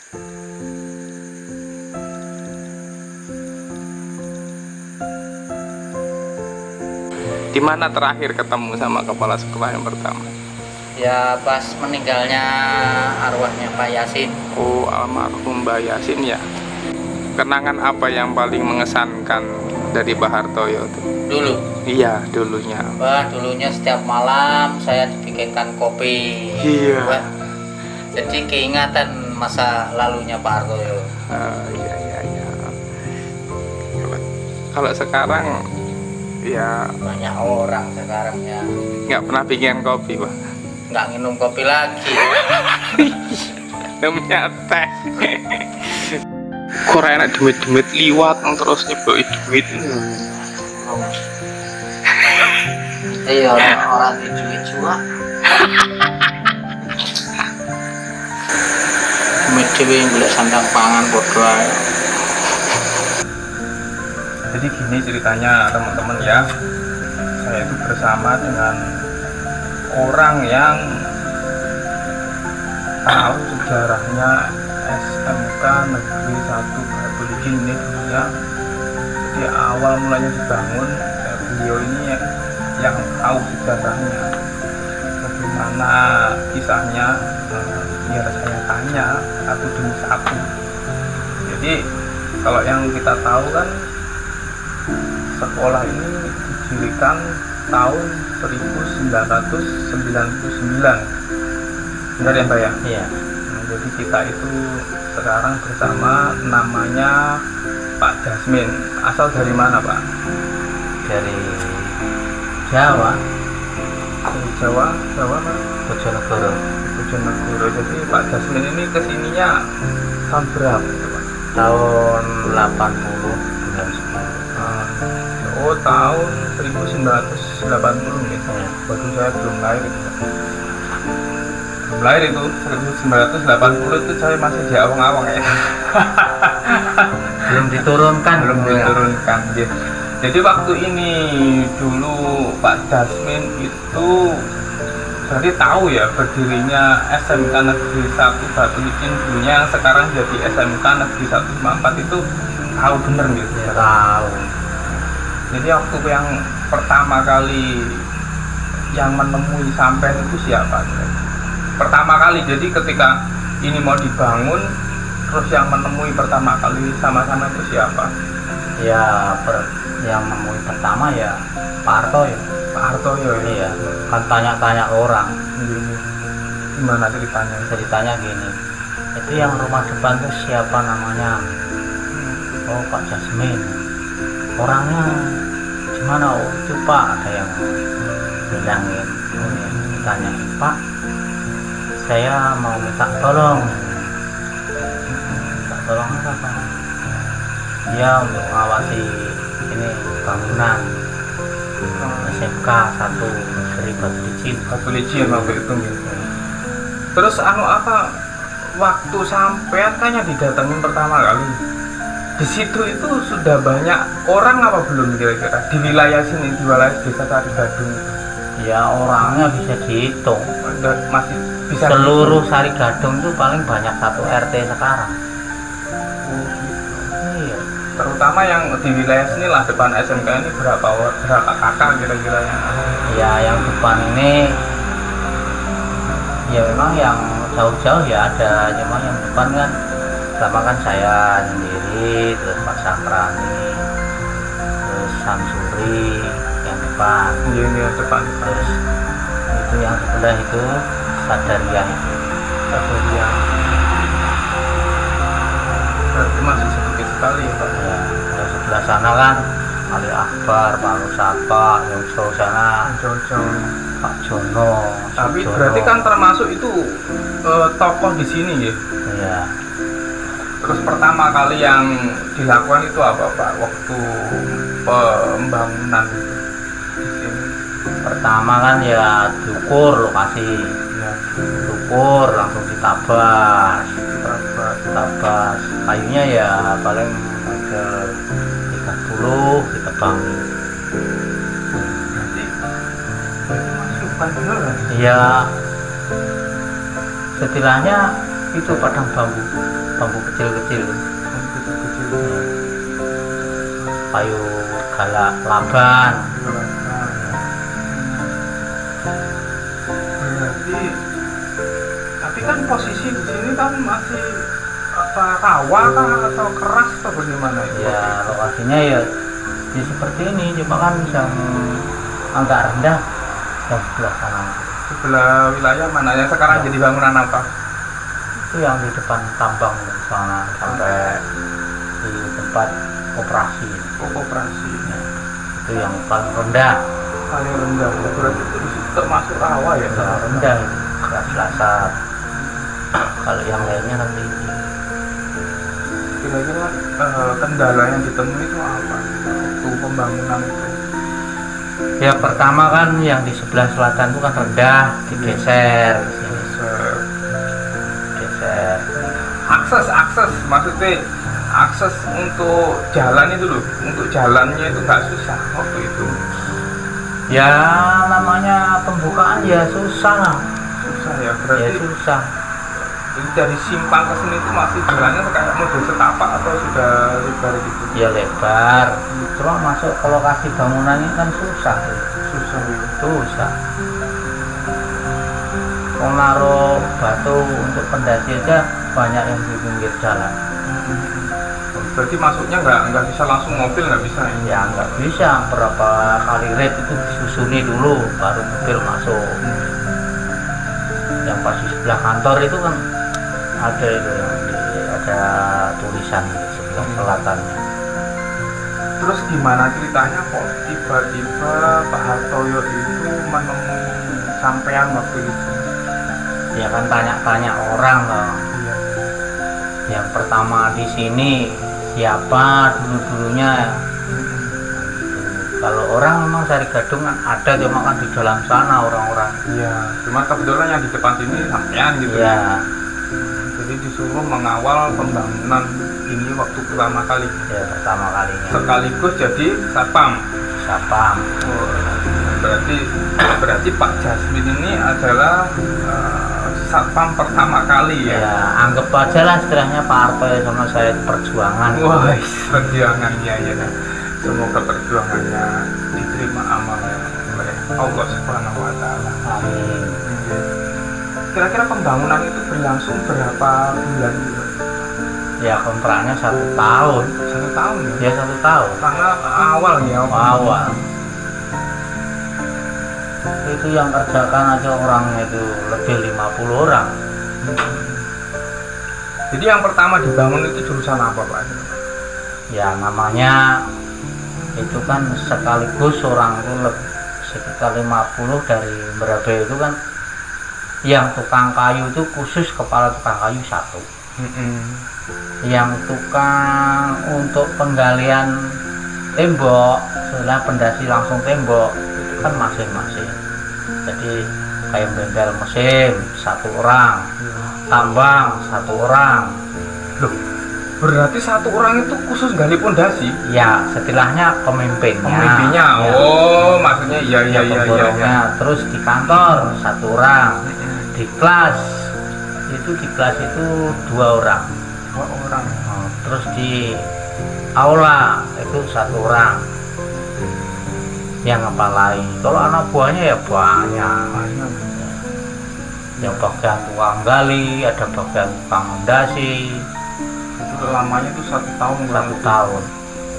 Di mana terakhir ketemu sama kepala sekolah yang pertama? Ya pas meninggalnya arwahnya Pak Yasin. Oh, almarhum Mbak Yasin ya. Kenangan apa yang paling mengesankan dari Pak Hartoyo tuh? Dulu. Iya, dulunya. Wah, dulunya setiap malam saya dibikinkan kopi. Iya. Wah, jadi keingatan masa lalunya Pak Hartoyo. Iya. Kalau sekarang ya Banyak orang sekarang ya nggak pernah bikin kopi, Pak. nggak minum kopi lagi. Namanya teh. Kok enak demit-demit liwat terus nyeboi duit. Iya, orang duit cua. Dewe golek sandang pangan bodoh ae. Jadi gini ceritanya teman-teman ya, saya itu bersama dengan orang yang tahu sejarahnya SMK Negeri 1 Batu Licin ini dulunya. Jadi awal mulanya dibangun, beliau ini yang tahu sejarahnya, bagaimana kisahnya, biar saya tanya satu demi satu. Jadi kalau yang kita tahu kan sekolah ini didirikan tahun 1999, benar ya Mbak ya? Iya. Nah, jadi kita itu sekarang bersama namanya Pak Jasmin. Asal dari mana Pak? Dari Jawa, Dari Jawa Pak? Bojonegoro. Bojonegoro. Jadi Pak Jasmin ini kesininya tahun berapa itu Pak? Tahun 80 bulan 10. Oh, tahun 1980 ya. Waktu saya belum lahir itu. Belum lahir itu 1980 itu saya masih di awang-awang ya. Belum diturunkan. Belum diturunkan ya. Jadi waktu ini dulu Pak Jasmin itu berarti tahu ya berdirinya SMK Negeri 1 Batu Licin dulunya, yang sekarang jadi SMK Negeri 154 itu tahu bener gitu Ya, tahu. Jadi waktu yang pertama kali yang menemui sampean itu siapa? Pertama kali, jadi ketika ini mau dibangun, terus yang menemui pertama kali sama-sama itu siapa? Ya, yang menemui pertama ya Pak Hartoyo. Pak Hartoyo ya? Iya, kan tanya-tanya orang. Gini. Gimana ceritanya? Ceritanya gini, itu yang rumah depan tuh siapa namanya? Oh, Pak Jasmin. Orangnya gimana? Oh, itu Pak, ada yang bilangin. Tanya, Pak, saya mau minta tolong. Minta tolong apa Pak? Ya, untuk ngawasi ini bangunan SMK 1 Negeri Batu Licin. Batu Licin waktu itu gitu. Terus apa waktu sampean kan yang didatengin pertama kali, di situ itu sudah banyak orang apa belum kira-kira di wilayah sini, di wilayah desa Sari Gadung itu? Ya, orangnya bisa dihitung. Dan masih bisa Seluruh Sari Gadung itu paling banyak 1 RT sekarang. Iya. Terutama yang di wilayah sini lah, depan SMK ini berapa kakak kira-kira yang Ya, yang depan ini ya memang yang jauh-jauh ya ada, cuma yang depan kan pertama kan saya sendiri, terus Pak Sakrani, terus Samsuri yang depan, ini yang depan terus itu yang sebelah itu Sadariah itu. Sadariah. Berarti masih sedikit sekali ya Pak. Ya, terus sebelah sana kan Ali Akbar, Pak Rusapa, yang jauh sana Jauh-jauh. Pak Jono. Tapi Jono. berarti kan termasuk itu tokoh di sini ya. Iya. Terus pertama kali yang dilakukan itu apa Pak waktu pembangunan itu di sini? Pertama kan ya diukur lokasi, Ya, diukur langsung ditabas, Tabas. kayunya ya paling ada 30 ditebangi. Berarti masih bukan bener kan? Ya, setidaknya itu padang bambu, bambu kecil-kecil, kecil-kecil. kayu galak laban. Berarti tapi kan posisi di sini kan masih apa rawa kah atau keras atau bagaimana itu? Ya lokasinya ya seperti ini, cuma kan yang agak rendah yang sebelah sana. Sebelah wilayah mana yang sekarang jadi bangunan apa? Itu yang di depan tambang sana sampai di tempat operasi. Koperasi. Ya, itu yang paling rendah. Paling rendah. Berarti itu di situ termasuk rawa ya? Ya, rendah itu kelas-kelasan. Kalau yang lainnya nanti Kira-kira kendala yang ditemui itu apa? Waktu pembangunan itu? ya pertama kan yang di sebelah selatan itu kan rendah, digeser ke sini. Geser. Akses maksudnya akses untuk jalan itu loh, untuk jalannya itu nggak susah waktu itu. Ya namanya pembukaan ya susah lah. Susah ya Ya berarti. susah. Jadi dari simpang ke sini itu masih jalannya kayak model setapak atau sudah lebar gitu? Ya lebar. Cuma masuk ke lokasi bangunannya kan susah. Susah ya. Susah. Mau naruh batu untuk pendaki aja banyak yang di pinggir jalan. Berarti masuknya nggak bisa langsung mobil, nggak bisa ya? Ya nggak bisa, berapa kali rate itu disusuni dulu baru mobil masuk. Yang pas di sebelah kantor itu kan ada itu ada tulisan sebelah selatannya. Terus gimana ceritanya kok tiba-tiba Pak Hartoyo itu menemui sampean waktu itu? Ya kan tanya-tanya orang loh. Iya. Yang pertama di sini siapa dulu-dulunya. Kalau orang memang cari gadung kan ada, cuma kan di dalam sana orang-orang. Iya. Cuma kebetulan yang di depan sini sampean gitu. Iya. Jadi disuruh mengawal pembangunan ini waktu pertama kali. Ya pertama kalinya. Sekaligus jadi satpam. Satpam. Oh, berarti Pak Jasmin ini adalah satpam pertama kali ya. Ya anggap aja lah istilahnya Pak Hartoyo sama saya itu perjuangan. Wah, perjuangannya ya. Semoga perjuangannya diterima amalnya oleh Allah Subhanahu wa Ta'ala. Amin. Kira-kira pembangunan itu berlangsung berapa bulan gitu? Ya kontraknya 1 tahun. 1 tahun ya? Ya 1 tahun. Karena awal ya. Awal. Itu yang kerjakan aja orangnya itu lebih 50 orang. Jadi yang pertama dibangun itu jurusan apa Pak? Ya namanya itu kan sekaligus orang itu sekitar 50 dari berapa itu kan yang tukang kayu itu khusus kepala tukang kayu 1. Yang tukang untuk penggalian tembok setelah pendasi langsung tembok itu kan masing-masing. Jadi kayak bengkel mesin 1 orang, tambang 1 orang. Loh, berarti 1 orang itu khusus gali pondasi? Ya setelahnya pemimpinnya. Pemimpinnya, Ya. oh maksudnya iya. Terus di kantor 1 orang, di kelas itu 2 orang. 2 orang. Terus di aula itu 1 orang yang ngepalai. Kalau anak buahnya ya banyak. Yang bagian tukang gali, ada bagian tukang mendasi. Itu lamanya itu 1 tahun. 1 tahun.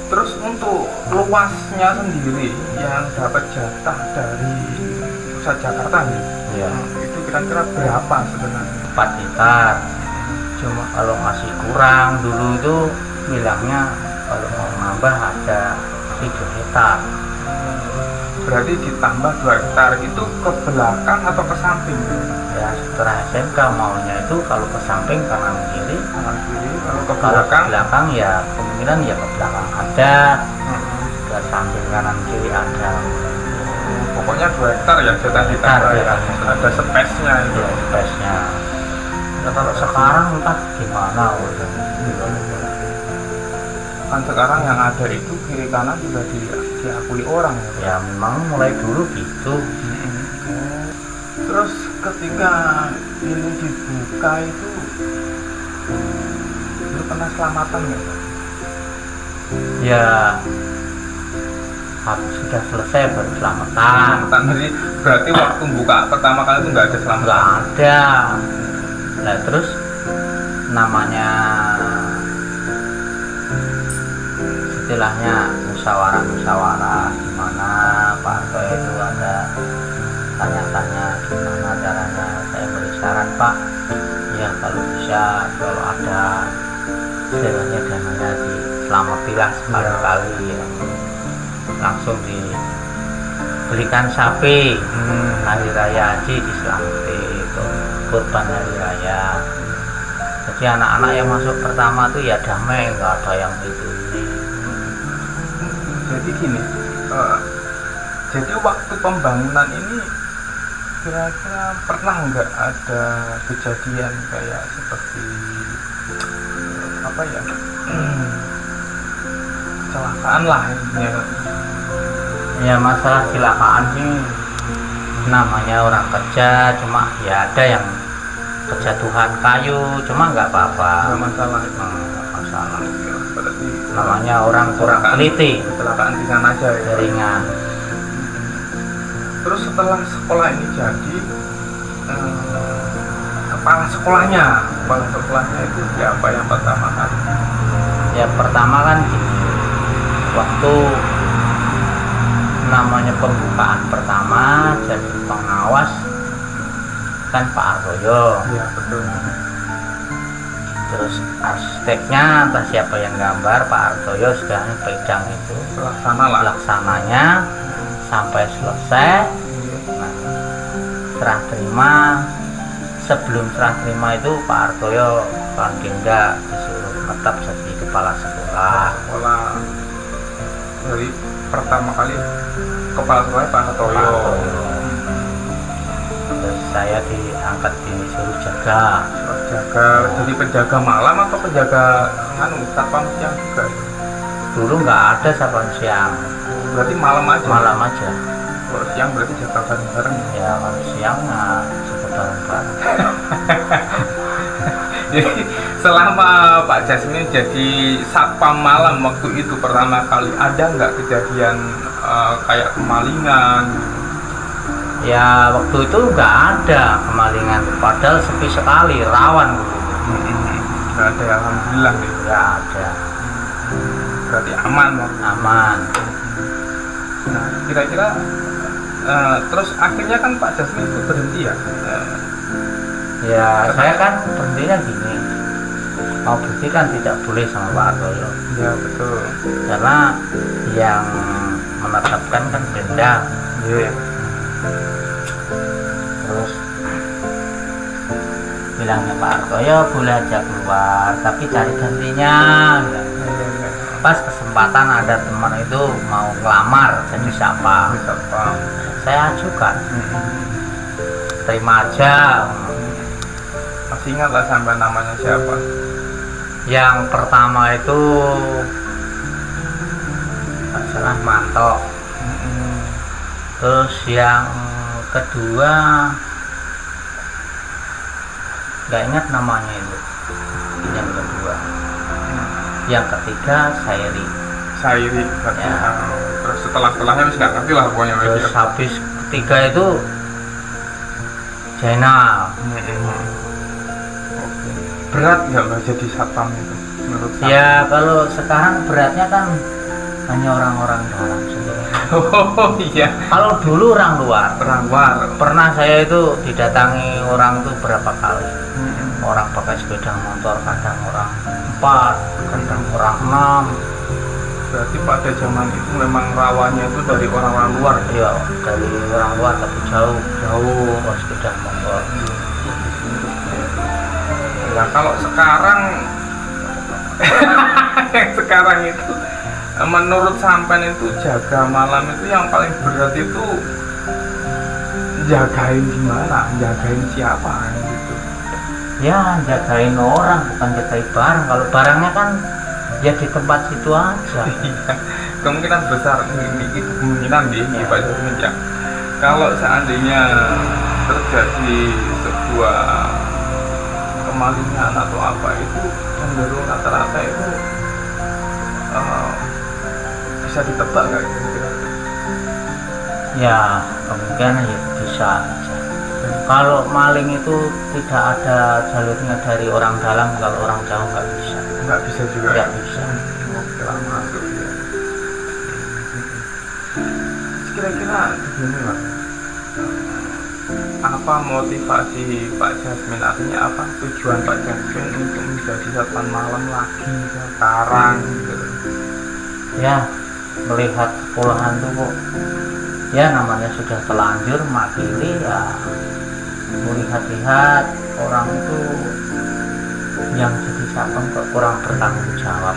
Terus untuk luasnya sendiri yang dapat jatah dari pusat Jakarta nih, Ya. itu kira-kira berapa sebenarnya? 4 hektar. Cuma kalau masih kurang dulu itu bilangnya kalau mau nambah ada 7 hektar. Berarti ditambah 2 hektar itu ke belakang atau ke samping? Ya setelah SMK maunya itu kalau ke samping kanan kiri, Kanan kiri, kalau ke kalau ke belakang? belakang ya kemungkinan ya ke belakang ada, ke samping kanan kiri ada. Pokoknya 2 hektar ya jatah ditambah ya. Ada space-nya itu. Ya space-nya. Nah, kalau sekarang entah gimana udah. Kan sekarang yang ada itu kiri kanan juga diakui orang ya. Ya memang mulai dulu gitu. Terus ketika ini dibuka itu rencana selamatan nggak? Ya habis sudah selesai baru selamatan. Selamatan, jadi berarti waktu buka pertama kali itu nggak ada selamatan? Nggak ada. Nah terus namanya istilahnya musyawarah gimana Pak Harto itu ada tanya-tanya gimana caranya. Saya beri saran, Pak, ya kalau bisa kalau ada istilahnya dananya diselamatilah sekali-kali ya. Langsung dibelikan sapi hari raya haji diselamati itu kurban hari raya. Jadi anak-anak yang masuk pertama tuh ya damai, nggak ada yang itu ini. Jadi gini, jadi waktu pembangunan ini kira-kira pernah nggak ada kejadian kayak seperti apa ya, kecelakaan lah ini ya. Ya masalah kecelakaan sih namanya orang kerja, cuma ya ada yang kejatuhan kayu, cuma nggak apa-apa. Nggak masalah. Nggak masalah. Ya, berarti Namanya orang kurang teliti, kecelakaan ringan aja ya. ringan. Terus setelah sekolah ini jadi, kepala sekolahnya itu siapa yang pertama kali? Ya pertama kan gini, waktu namanya pembukaan pertama jadi pengawas kan Pak Hartoyo. Iya betul. Terus arsiteknya entah siapa yang gambar, Pak Hartoyo sudah pegang itu. Pelaksananya sampai selesai. Nah, serah terima. Sebelum serah terima itu Pak Hartoyo paling enggak disuruh tetap jadi kepala sekolah. Dari pertama kali kepala sekolah Pak Hartoyo. Terus saya diangkat disuruh jaga. Jadi penjaga malam atau penjaga satpam siang juga? Dulu nggak ada satpam siang. Berarti malam aja. Kalau siang berarti jaga bareng-bareng. Ya kalau siang nggak jaga bareng-bareng. Jadi selama Pak Jasmine jadi satpam malam waktu itu pertama kali, ada nggak kejadian kayak kemalingan? Ya waktu itu nggak ada kemalingan, padahal sepi sekali, rawan. Nggak ada, alhamdulillah nih. Nggak ada. Berarti aman. Nah kira-kira terus akhirnya kan Pak Jasmine itu berhenti ya? Ya saya kan berhentinya gini, mau berhenti kan tidak boleh sama Pak Hartoyo. Ya betul. Karena yang menetapkan kan Pemda. Iya. Terus bilangnya Pak Hartoyo boleh aja keluar, tapi cari gantinya. Pas kesempatan ada teman itu mau ngelamar jadi siapa? Saya ajukan. Terima aja. Masih ingat lah sampai namanya siapa? Yang pertama itu nggak salah Manto. Terus yang kedua nggak ingat namanya itu. Yang kedua. Yang ketiga Sairi. Ya. Terus setelahnya masih nggak ngerti lah pokoknya. Terus habis ketiga itu Jainal. Berat nggak jadi satpam itu menurut saya? Ya kalau sekarang beratnya kan hanya orang-orang dalam sendiri. Oh iya. Kalau dulu orang luar. Pernah saya itu didatangi orang itu berapa kali. Orang pakai sepeda motor, kadang orang 4, kadang orang 6. Berarti pada zaman itu memang rawannya itu dari orang-orang luar. Iya, dari orang luar tapi jauh pakai sepeda motor. Nah kalau sekarang yang sekarang itu menurut sampean itu jaga malam itu yang paling berat itu jagain gimana? Jagain siapa gitu? Ya jagain orang, bukan jagain barang. Kalau barangnya kan ya di tempat situ aja. Kemungkinan besar ini kemungkinan nih Pak Jasmine ya. Kalau seandainya terjadi sebuah kemalingan atau apa itu cenderung rata-rata itu bisa ditebak nggak kira-kira? Ya kemungkinan ya bisa aja. Kalau maling itu tidak ada jalurnya dari orang dalam, kalau orang jauh Nggak bisa juga. nggak bisa. Oke lah, masuk ya. Kira-kira begini Pak, apa motivasi Pak Jasmine, artinya apa tujuan Pak Jasmine untuk menjadi satpam malam lagi sekarang gitu? Ya melihat sekolahan tuh kok ya namanya sudah telanjur makili, ya melihat-lihat orang itu yang jadi satpam kok kurang bertanggung jawab.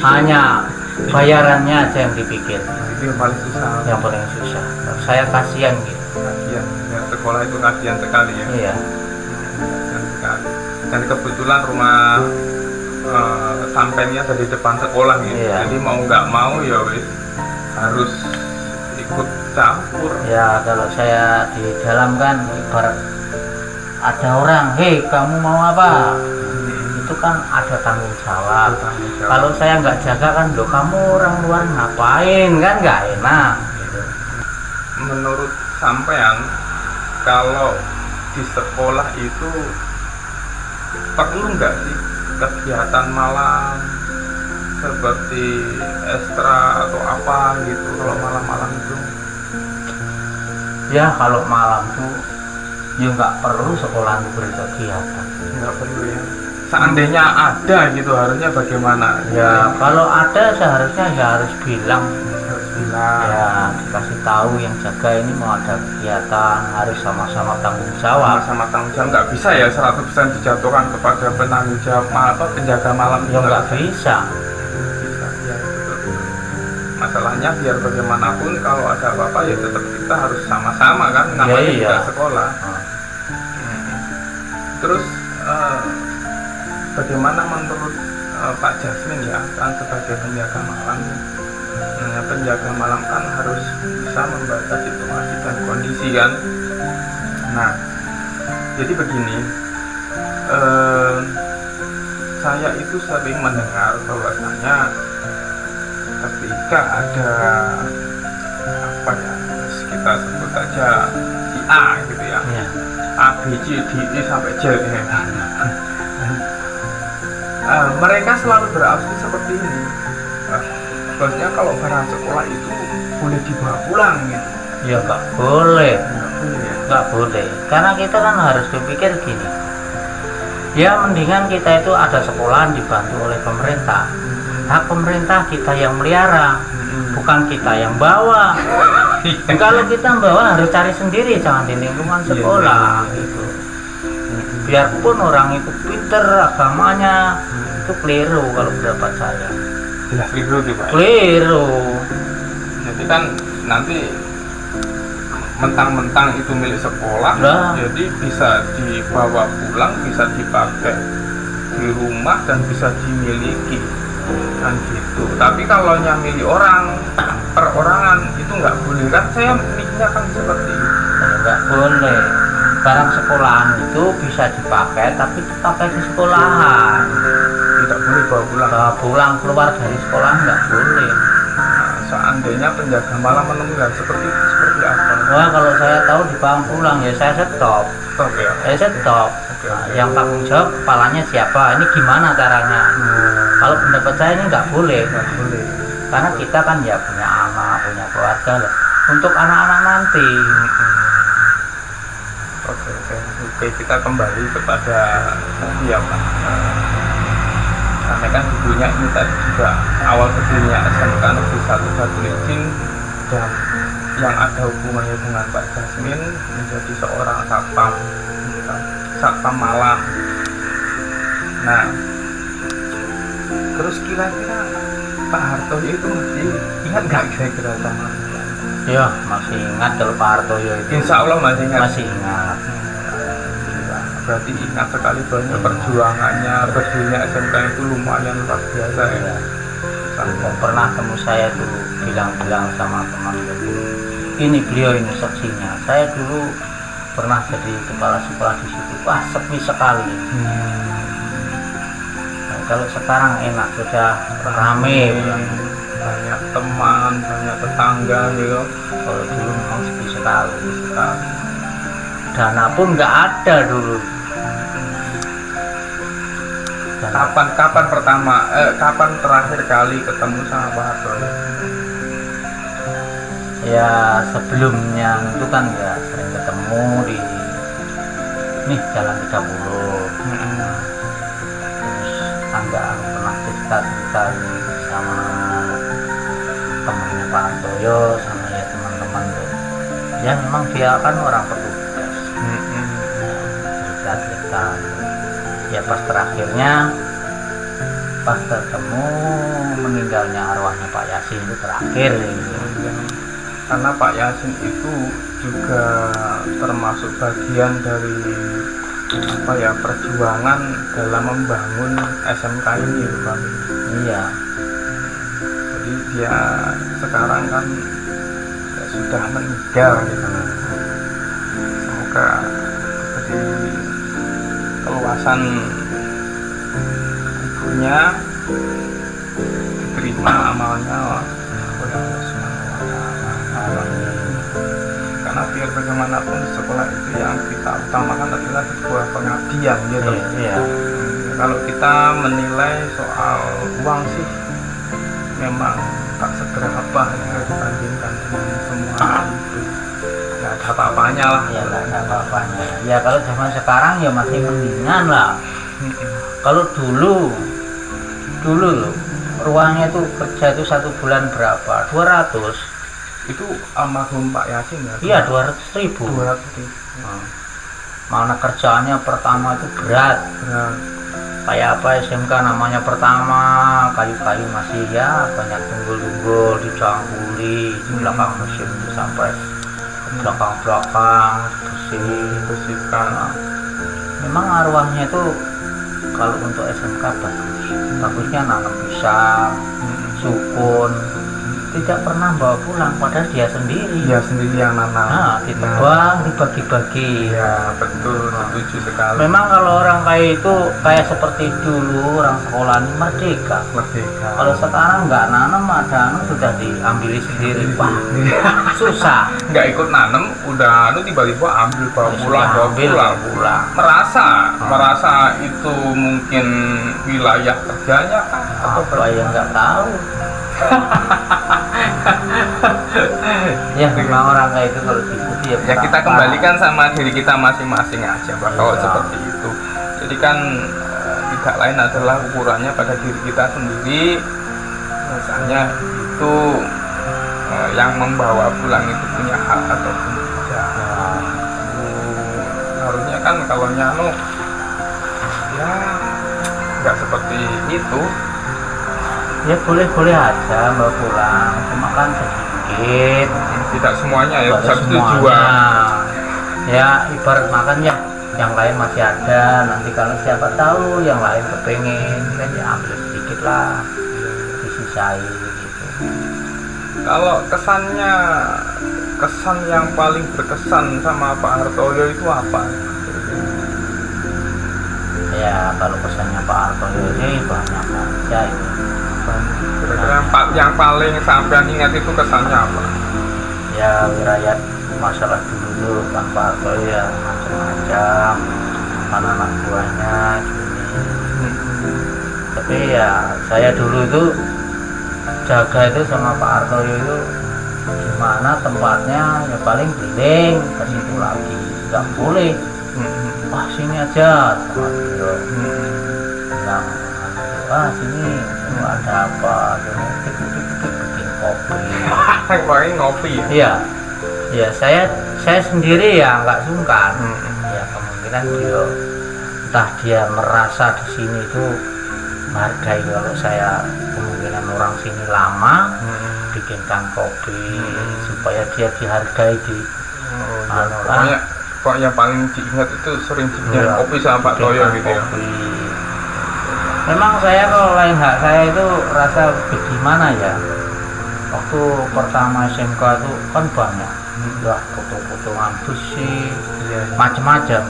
Hanya bayarannya aja yang dipikir, Itu yang paling susah. yang paling susah. Saya kasihan gitu. Kasihan, ya, sekolah itu kasihan sekali ya. Iya. Kasihan sekali. Dan kebetulan rumah sampainya ada di depan sekolah gitu. Iya. Jadi mau nggak mau ya wis harus ikut campur. Ya kalau saya di dalam kan ibarat ada orang, hei kamu mau apa? Itu kan ada tanggung jawab. Kalau saya nggak jaga kan, loh kamu orang luar ngapain, kan nggak enak gitu. Menurut sampean, kalau di sekolah itu perlu nggak sih kegiatan malam seperti ekstra atau apa gitu kalau malam-malam itu? Ya kalau malam tuh ya nggak perlu sekolah berkegiatan. Nggak perlu ya. Seandainya ada gitu harusnya bagaimana? Ya kalau ada seharusnya ya harus bilang. Harus bilang. Ya dikasih tahu yang jaga ini mau ada kegiatan, harus sama-sama tanggung jawab. Sama tanggung jawab, nggak bisa ya 100% dijatuhkan kepada penanggung jawab apa penjaga malam Ya nggak bisa. Bisa ya, betul. Masalahnya biar bagaimanapun kalau ada apa-apa ya tetap kita harus sama-sama kan, namanya iya. juga sekolah. Nah, Terus bagaimana menurut Pak Jasmine ya, kan sebagai penjaga malam, penjaga malam kan harus bisa membaca situasi dan kondisi kan. Nah, jadi begini, saya itu sering mendengar bahwasanya ketika ada apa ya, kita sebut aja si A gitu ya, iya. A, B, C, D, E sampai Z ya. Mereka selalu berasumsi seperti ini, bahwasanya kalau barang sekolah itu boleh dibawa pulang gitu. Ya nggak boleh. Nggak boleh ya. Nggak boleh, karena kita kan harus berpikir gini, ya mendingan kita itu ada sekolahan dibantu oleh pemerintah. Hak pemerintah kita yang melihara, bukan kita yang bawa. Kalau kita bawa harus cari sendiri, jangan di lingkungan sekolah gitu. Biarpun orang itu pinter agamanya, itu keliru kalau pendapat saya. Jelas keliru tuh Pak. Keliru. Jadi kan nanti mentang-mentang itu milik sekolah, Nah. jadi bisa dibawa pulang, bisa dipakai di rumah dan bisa dimiliki kan gitu. Tapi kalau yang milik orang perorangan itu nggak boleh kan, saya mikirnya kan seperti itu. Nggak boleh. Barang sekolahan itu bisa dipakai, tapi dipakai di sekolahan. Tidak boleh bawa pulang. Bawa pulang keluar dari sekolah nggak boleh. Nah, seandainya penjaga malam menemukan seperti itu, seperti apa? Wah kalau saya tahu dibawa pulang ya saya stop. Stop ya. Saya stop. Oke, Nah, oke. yang tanggung jawab kepalanya siapa? Ini gimana caranya? Kalau pendapat saya ini nggak boleh. Nggak boleh. Karena kita kan ya punya anak, punya keluarga loh. Untuk anak-anak nanti. Oke, kita kembali kepada tadi ya Pak. Karena kan dulunya ini tadi juga awal berdirinya SMK Negeri 1 Batulicin dan yang ada hubungannya dengan Pak Jasmine menjadi seorang satpam malam. Nah, terus kira-kira Pak Hartoyo itu masih ingat nggak kira-kira sama? Ya masih ingat kalau Pak Hartoyo itu. Insya Allah masih ingat. Masih ingat. Berarti ingat sekali banyak perjuangannya berdirinya SMK itu lumayan luar biasa ya. Kok pernah temu saya dulu bilang-bilang sama teman dulu, ini beliau ini saksinya. Saya dulu pernah jadi kepala sekolah di situ, wah sepi sekali. Nah, kalau sekarang enak, sudah rame, banyak teman, banyak tetangga gitu. kalau dulu memang sepi sekali. Dana pun nggak ada dulu. Kapan terakhir kali ketemu sama Pak Hartoyo? Ya sebelumnya itu kan ya sering ketemu di nih Jalan 30. Terus Angga pernah cerita sama temannya Pak Hartoyo, sama ya teman-teman tuh. Ya memang dia kan orang petugas. Cerita ya pas terakhirnya pas ketemu meninggalnya arwahnya Pak Yasin itu terakhir Karena Pak Yasin itu juga termasuk bagian dari perjuangan dalam membangun SMK ini, Pak. Iya. Jadi dia sekarang kan ya sudah meninggal gitu. Semoga diberi keluasan ibunya, diterima amalnya oleh Allah Subhanahu wa Ta'ala. Karena biar bagaimanapun di sekolah itu yang kita utamakan adalah sebuah pengabdian gitu. Iya. Kalau kita menilai soal uang sih memang tak seberapa ya dibandingkan dengan semua itu. Nggak ada apa-apanya lah. Ya nggak ada apa-apanya. Ya kalau zaman sekarang ya masih mendingan lah. Kalau dulu loh, ruangnya tuh kerja itu 1 bulan berapa? 200. Itu almarhum Pak Yasin ya? Iya 200.000. 200.000. Mana kerjaannya pertama itu berat. Kayak apa SMK namanya pertama, kayu-kayu masih ya banyak tunggul-tunggul dicampuri di belakang mesin itu sampai belakang bersihkan. Memang arwahnya itu kalau untuk SMK bagusnya nanam pisang, sukun, tidak pernah bawa pulang, padahal dia sendiri yang nanam. Nah, ditebang, dibagi-bagi. Ya betul, setuju sekali. Memang kalau orang kayak itu kayak seperti dulu orang sekolah ini merdeka. Kalau sekarang nggak nanam, ada sudah diambil sendiri, wah susah. Nggak ikut nanam, udah tiba-tiba bawa pulang. Merasa itu mungkin wilayah kerjanya kan? Apa yang nggak tahu. Ya memang orang kayak itu kalau diikuti ya kita kembalikan sama diri kita masing-masing aja Pak. Kalau seperti itu jadi kan tidak lain adalah ukurannya pada diri kita sendiri. Misalnya itu yang membawa pulang itu punya hak ataupun tidak. Harusnya kan kalau nyano ya nggak seperti itu. Ya boleh-boleh aja bawa pulang, cuma kan sedikit. Tidak semuanya ya, bisa tujuan. Ya ibarat makan ya, yang lain masih ada. Nanti kalau siapa tahu yang lain kepengen, kan ya ambil sedikit lah, disisain gitu. Kalau kesan yang paling berkesan sama Pak Hartoyo itu apa? Ya kalau kesannya Pak Hartoyo ini banyak aja itu. Kira-kira yang paling sampean ingat itu kesannya apa? Ya rakyat masalah dulu kan Pak Hartoyo ya macam-macam, anak-anak buahnya gini. Tapi ya saya dulu itu jaga itu sama Pak Hartoyo itu gimana tempatnya ya paling keliling ke situ lagi, nggak boleh. Wah sini aja sama beliau bilang, sini ada apa, bikin kopi. Paling ngopi ya? Iya, ya saya sendiri ya nggak sungkan. Ya kemungkinan entah dia merasa di sini itu menghargai kalau saya kemungkinan orang sini lama bikinkan kopi supaya dia dihargai di pokoknya paling diingat itu sering bikin kopi sama Pak Toyo gitu ya. Memang saya kalau lain hak saya itu rasa bagaimana ya, waktu pertama SMK itu kan banyak wah foto-fotoan besi macam-macam,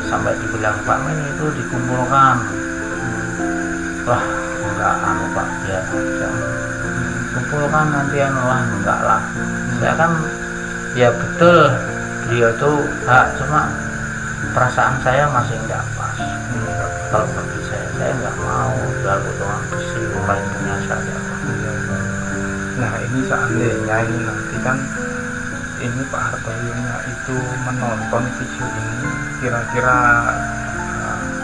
sampai dibilang Pak Men itu dikumpulkan. Wah enggak anu Pak, ya kumpulkan nanti anu, wah enggak lah, saya kan ya betul beliau itu hak, cuma perasaan saya masih enggak pas. Kalau bagi saya enggak mau jual potongan besi, orang punya saya. Nah ini seandainya ini nanti kan ini Pak Hartoyonya itu menonton video ini, kira-kira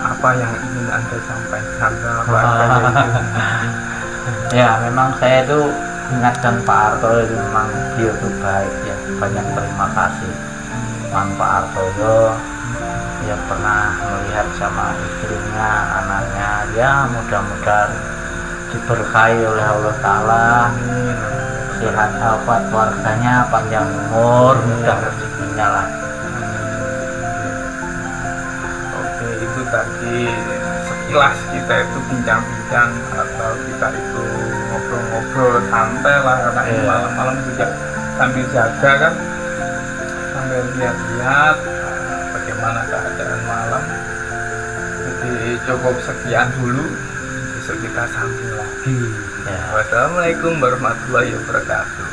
apa yang ingin Anda sampaikan ke Pak Hartoyo? Ya memang saya itu ingatkan Pak Hartoyo itu memang beliau itu baik ya, banyak terima kasih. Memang Pak Hartoyo ya pernah melihat sama istrinya, anaknya, ya mudah-mudahan diberkahi oleh Allah Ta'ala, sehat walafiat keluarganya, panjang umur, mudah rezekinya lah. Oke, itu tadi sekilas kita itu bincang-bincang atau kita itu ngobrol-ngobrol santai lah, karena ini malam-malam juga sambil jaga kan, sambil lihat-lihat bagaimana keadaan malam. Jadi cukup sekian dulu, besok kita sambung lagi. Wassalamualaikum warahmatullahi wabarakatuh.